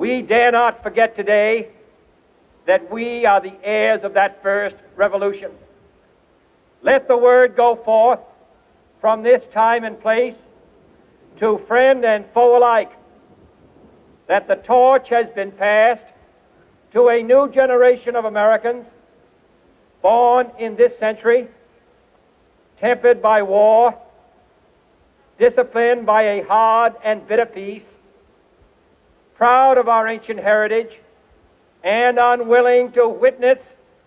We dare not forget today that we are the heirs of that first revolution. Let the word go forth from this time and place to friend and foe alike that the torch has been passed to a new generation of Americans born in this century, tempered by war, disciplined by a hard and bitter peace, proud of our ancient heritage, and unwilling to witness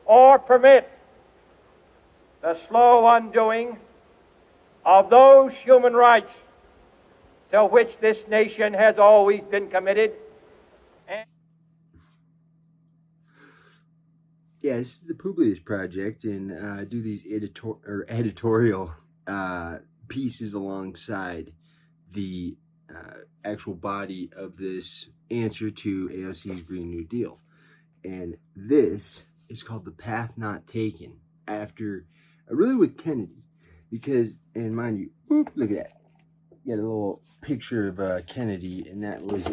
or permit the slow undoing of those human rights to which this nation has always been committed. Yeah, this is the Publius Project, and I do these editorial pieces alongside the actual body of this answer to AOC's Green New Deal. And this is called The Path Not Taken, after, really with Kennedy, because, and mind you, boop, look at that. You got a little picture of Kennedy, and that was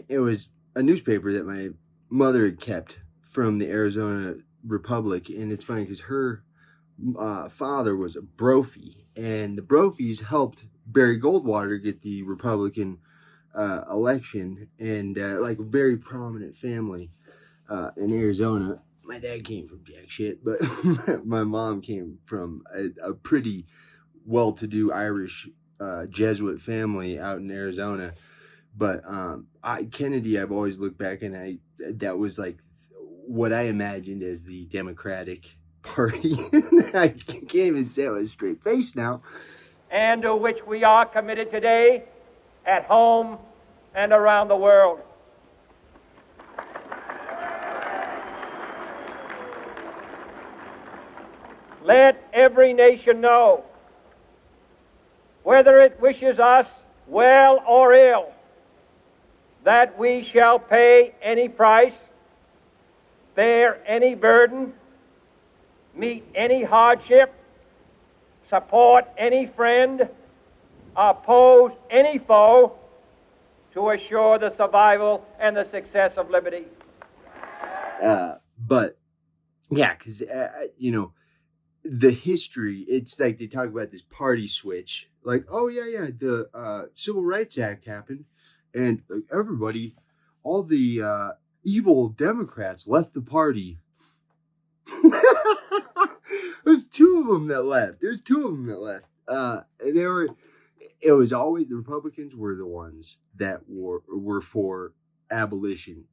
it was a newspaper that my mother had kept from the Arizona Republic. And it's funny because her father was a Brophy, and the Brophies helped Barry Goldwater get the Republican election, and like a very prominent family in Arizona. My dad came from jack shit, but my mom came from a pretty well-to-do Irish Jesuit family out in Arizona. But Kennedy, I've always looked back, and that was like what I imagined as the Democratic Party. I can't even say it with a straight face now. And to which we are committed today at home and around the world. Let every nation know, whether it wishes us well or ill, that we shall pay any price, bear any burden, meet any hardship, support any friend, oppose any foe, to assure the survival and the success of liberty. But yeah, because the history, it's like they talk about this party switch, like, oh yeah, the Civil Rights Act happened, and like, everybody, all the evil Democrats left the party. There's two of them that left. It was always the Republicans were the ones that were for abolition,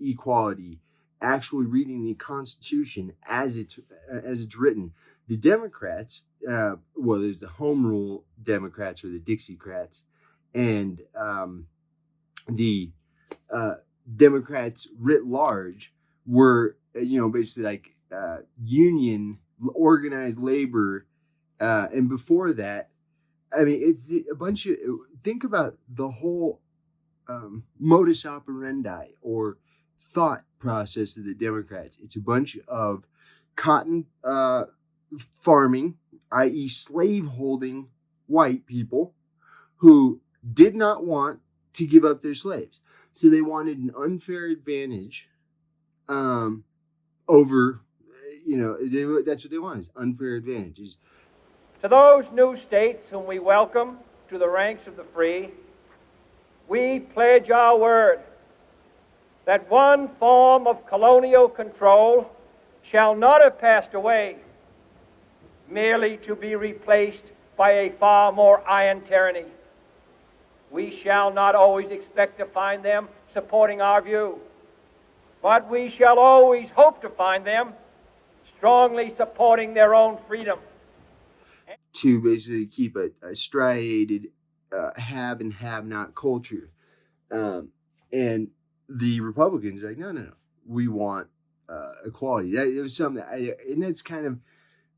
equality, actually reading the Constitution as it's written. The Democrats, there's the Home Rule Democrats or the Dixiecrats, and the Democrats writ large were, basically like union, organized labor, and before that, I mean, it's a bunch of, think about the whole modus operandi or thought process of the Democrats. It's a bunch of cotton farming, i.e. slave-holding white people who did not want to give up their slaves. So they wanted an unfair advantage over, that's what they wanted, is unfair advantages. To those new states whom we welcome to the ranks of the free, we pledge our word that one form of colonial control shall not have passed away, merely to be replaced by a far more iron tyranny. We shall not always expect to find them supporting our view, but we shall always hope to find them strongly supporting their own freedom. To basically keep a striated have and have not culture. And the Republicans are like, no, we want equality. It was something and that's kind of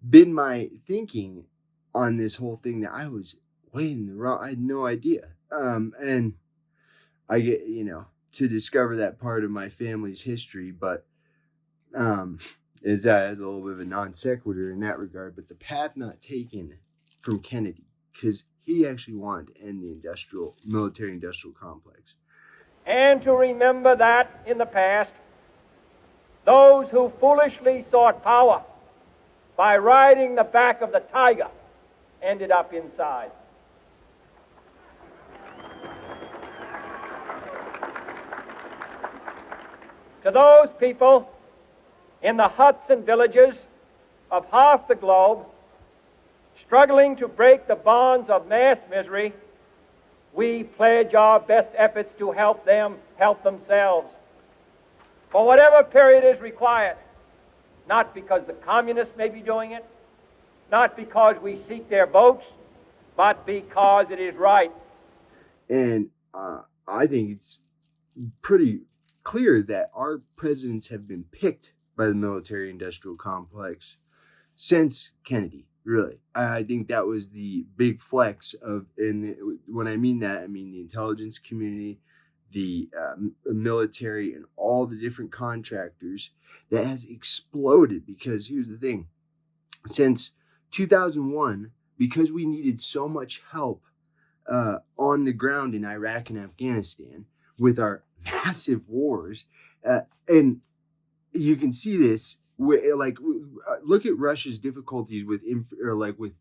been my thinking on this whole thing, that I was way in the wrong. I had no idea. And I get, to discover that part of my family's history, but it's as a little bit of a non sequitur in that regard. But the path not taken from Kennedy, because He actually wanted to end the military-industrial complex. And to remember that in the past, those who foolishly sought power by riding the back of the tiger ended up inside. To those people in the huts and villages of half the globe struggling to break the bonds of mass misery, we pledge our best efforts to help them help themselves for whatever period is required, not because the communists may be doing it, not because we seek their votes, but because it is right. And I think it's pretty clear that our presidents have been picked by the military-industrial complex since Kennedy, really. I think that was the big flex of, and when I mean that, I mean the intelligence community, the military, and all the different contractors that has exploded. Because here's the thing, since 2001, because we needed so much help on the ground in Iraq and Afghanistan with our massive wars, and you can see this, look at Russia's difficulties with with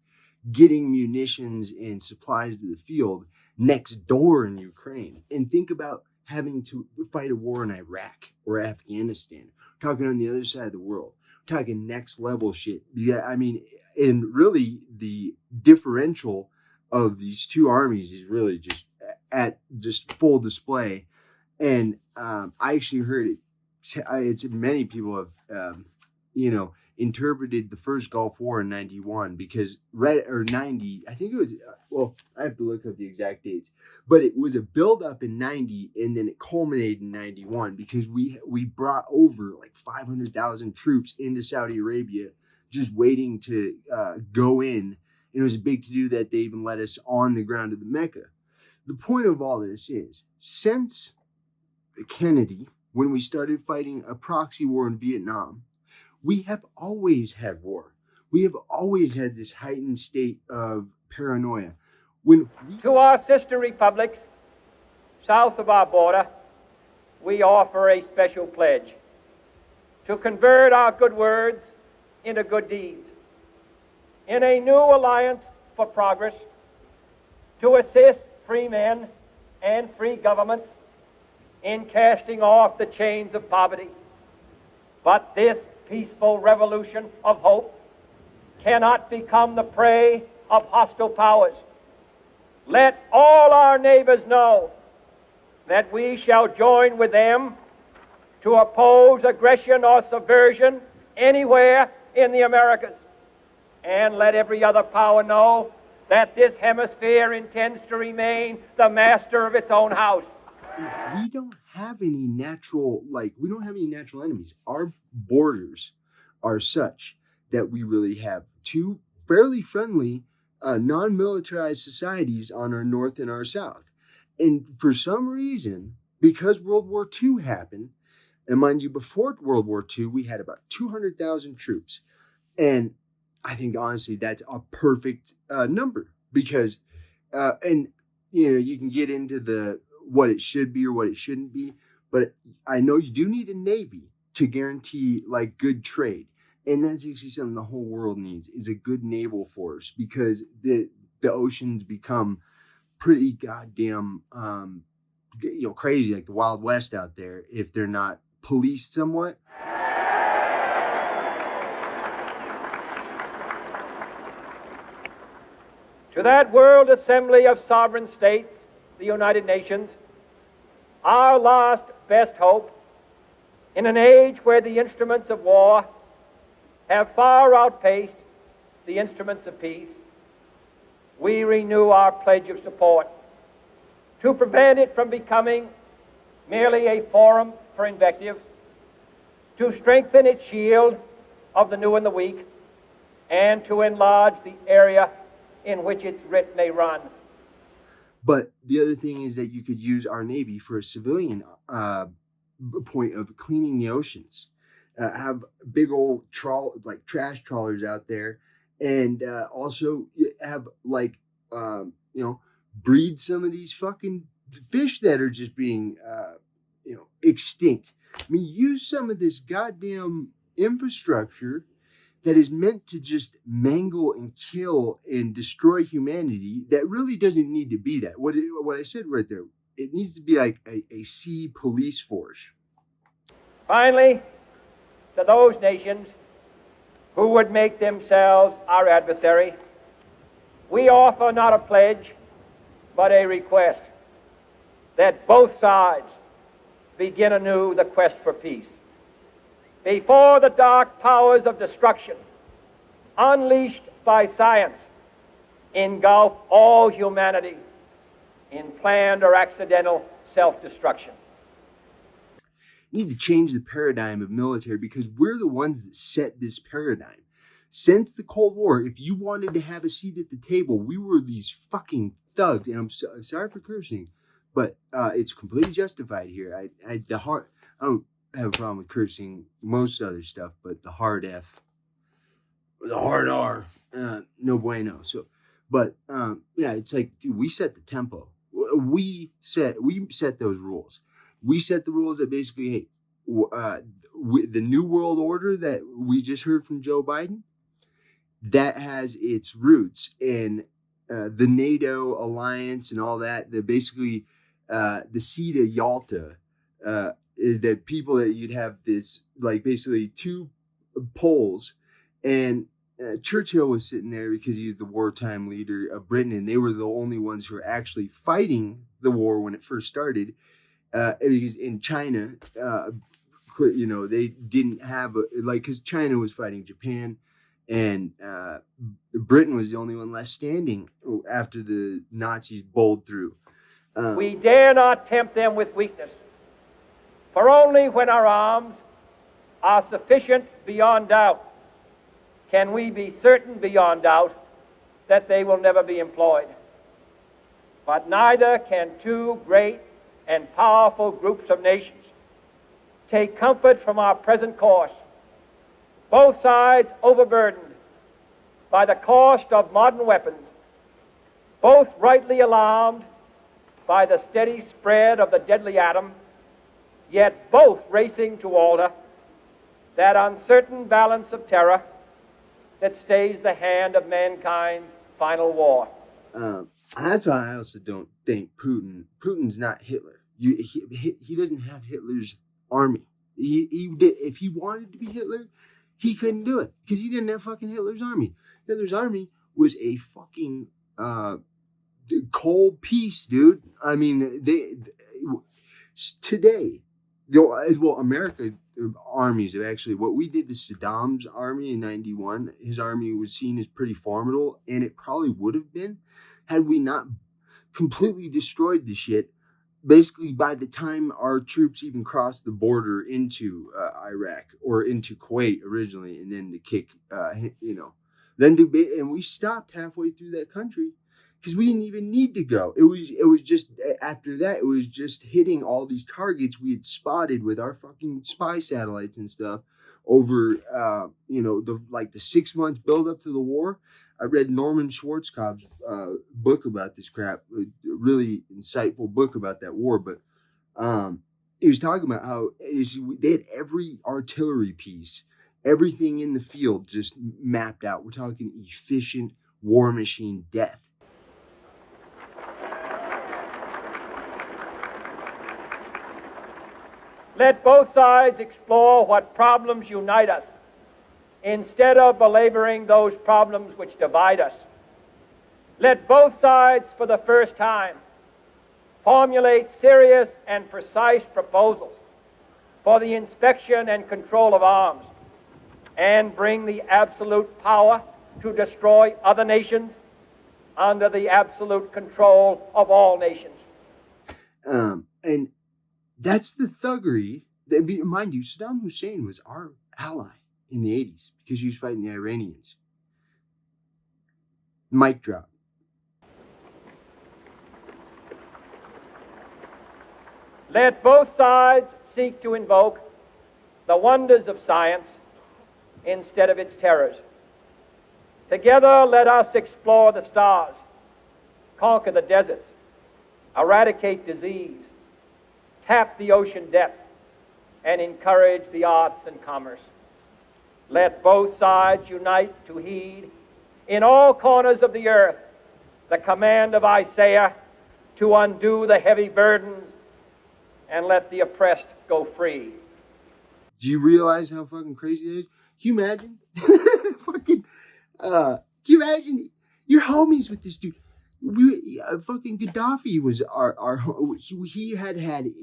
getting munitions and supplies to the field next door in Ukraine, and think about having to fight a war in Iraq or Afghanistan. We're talking on the other side of the world. We're talking next level shit. Yeah, I mean, and really the differential of these two armies is really just at full display. And I actually heard it. It's many people have, interpreted the first Gulf War in 91 because 90. I think it was. Well, I have to look up the exact dates, but it was a build up in 90, and then it culminated in 91 because we brought over like 500,000 troops into Saudi Arabia, just waiting to go in. And it was big to do that they even let us on the ground of the Mecca. The point of all this is, since Kennedy, when we started fighting a proxy war in Vietnam, we have always had war. We have always had this heightened state of paranoia. To our sister republics south of our border, we offer a special pledge to convert our good words into good deeds, in a new alliance for progress, to assist free men and free governments in casting off the chains of poverty. But this peaceful revolution of hope cannot become the prey of hostile powers. Let all our neighbors know that we shall join with them to oppose aggression or subversion anywhere in the Americas. And let every other power know that this hemisphere intends to remain the master of its own house. We don't have any natural enemies. Our borders are such that we really have two fairly friendly, non-militarized societies on our north and our south. And for some reason, because World War II happened, and mind you, before World War II, we had about 200,000 troops. And I think, honestly, that's a perfect number because, you can get into what it should be or what it shouldn't be. But I know you do need a Navy to guarantee good trade. And that's actually something the whole world needs, is a good naval force, because the oceans become pretty goddamn crazy, like the Wild West out there, if they're not policed somewhat. To that world assembly of sovereign states, the United Nations, our last best hope, in an age where the instruments of war have far outpaced the instruments of peace, we renew our pledge of support to prevent it from becoming merely a forum for invective, to strengthen its shield of the new and the weak, and to enlarge the area in which its writ may run. But the other thing is that you could use our Navy for a civilian point of cleaning the oceans. Have big old trash trawlers out there, and also have breed some of these fucking fish that are just being, extinct. I mean, use some of this goddamn infrastructure that is meant to just mangle and kill and destroy humanity that really doesn't need to be that. What I said right there, it needs to be like a sea police force. Finally, to those nations who would make themselves our adversary, we offer not a pledge, but a request that both sides begin anew the quest for peace. Before the dark powers of destruction, unleashed by science, engulf all humanity in planned or accidental self-destruction. We need to change the paradigm of military because we're the ones that set this paradigm. Since the Cold War, if you wanted to have a seat at the table, we were these fucking thugs. And I'm sorry for cursing, but it's completely justified here. I don't have a problem with cursing most other stuff, but the hard F, the hard R, no bueno. So, but it's like, dude, we set the tempo. We set those rules. We set the rules that basically, hey, the new world order that we just heard from Joe Biden, that has its roots in the NATO alliance and all that. That basically, the seat of Yalta is that people that you'd have this, like, basically two poles, and Churchill was sitting there because he's the wartime leader of Britain, and they were the only ones who were actually fighting the war when it first started. Because in China, they didn't have because China was fighting Japan, and Britain was the only one left standing after the Nazis bowled through. We dare not tempt them with weakness, for only when our arms are sufficient beyond doubt can we be certain beyond doubt that they will never be employed. But neither can two great and powerful groups of nations take comfort from our present course, both sides overburdened by the cost of modern weapons, both rightly alarmed by the steady spread of the deadly atom, yet both racing to alter that uncertain balance of terror that stays the hand of mankind's final war. That's why I also don't think Putin's not Hitler. He doesn't have Hitler's army. He did, if he wanted to be Hitler, he couldn't do it because he didn't have fucking Hitler's army. Hitler's army was a fucking cold piece, dude. I mean, today, America armies have actually, what we did to Saddam's army in 91, his army was seen as pretty formidable, and it probably would have been had we not completely destroyed the shit. Basically, by the time our troops even crossed the border into Iraq or into Kuwait originally, and then to kick, and we stopped halfway through that country because we didn't even need to go. It was just after that, it was just hitting all these targets we had spotted with our fucking spy satellites and stuff over, the 6 months build up to the war. I read Norman Schwarzkopf's book about this crap, a really insightful book about that war. But he was talking about how they had every artillery piece, everything in the field just mapped out. We're talking efficient war machine death. Let both sides explore what problems unite us, instead of belaboring those problems which divide us. Let both sides, for the first time, formulate serious and precise proposals for the inspection and control of arms, and bring the absolute power to destroy other nations under the absolute control of all nations. And that's the thuggery. Mind you, Saddam Hussein was our ally in the 80s because he was fighting the Iranians. Mic drop. Let both sides seek to invoke the wonders of science instead of its terrors. Together, let us explore the stars conquer the deserts, eradicate disease, tap the ocean depth, and encourage the arts and commerce. Let both sides unite to heed in all corners of the earth the command of Isaiah to undo the heavy burdens and let the oppressed go free. Do you realize how fucking crazy that is? Can you imagine? Can you imagine? You're homies with this dude. Fucking Gaddafi was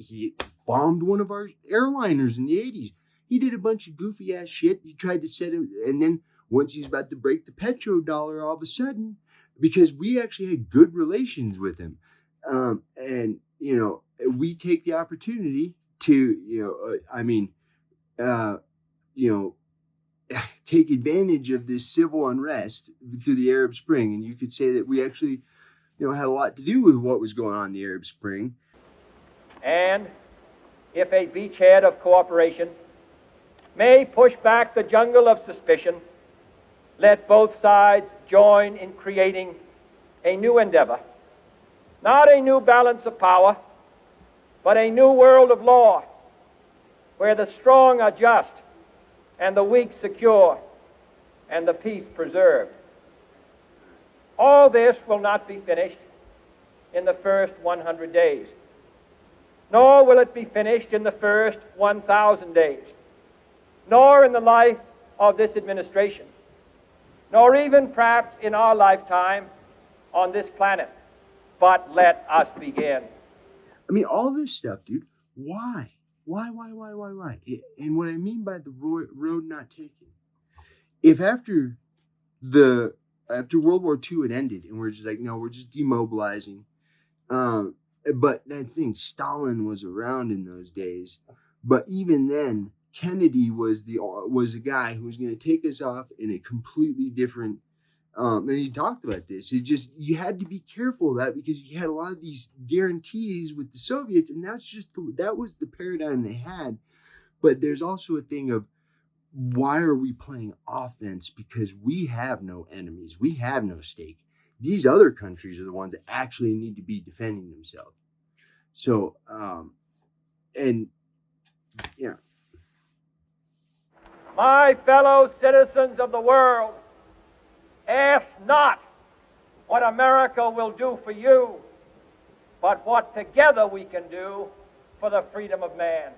he bombed one of our airliners in the 80s. He did a bunch of goofy ass shit. He tried to set him, and then once he was about to break the petrodollar, all of a sudden, because we actually had good relations with him, and we take the opportunity to take advantage of this civil unrest through the Arab Spring, and you could say that we actually had a lot to do with what was going on in the Arab Spring. And if a beachhead of cooperation may push back the jungle of suspicion, let both sides join in creating a new endeavor, not a new balance of power, but a new world of law, where the strong are just, and the weak secure, and the peace preserved. All this will not be finished in the first 100 days, nor will it be finished in the first 1,000 days, nor in the life of this administration, nor even perhaps in our lifetime on this planet. But let us begin. I mean, all this stuff, dude. Why? Why? And what I mean by the road not taken, if after World War II had ended and we're just like, no, we're just demobilizing. But that thing, Stalin was around in those days. But even then, Kennedy was the guy who was going to take us off in a completely different. And he talked about this. You had to be careful of that because you had a lot of these guarantees with the Soviets, and that was the paradigm they had. But there's also a thing of, why are we playing offense? Because we have no enemies. We have no stake. These other countries are the ones that actually need to be defending themselves. So, My fellow citizens of the world, ask not what America will do for you, but what together we can do for the freedom of man.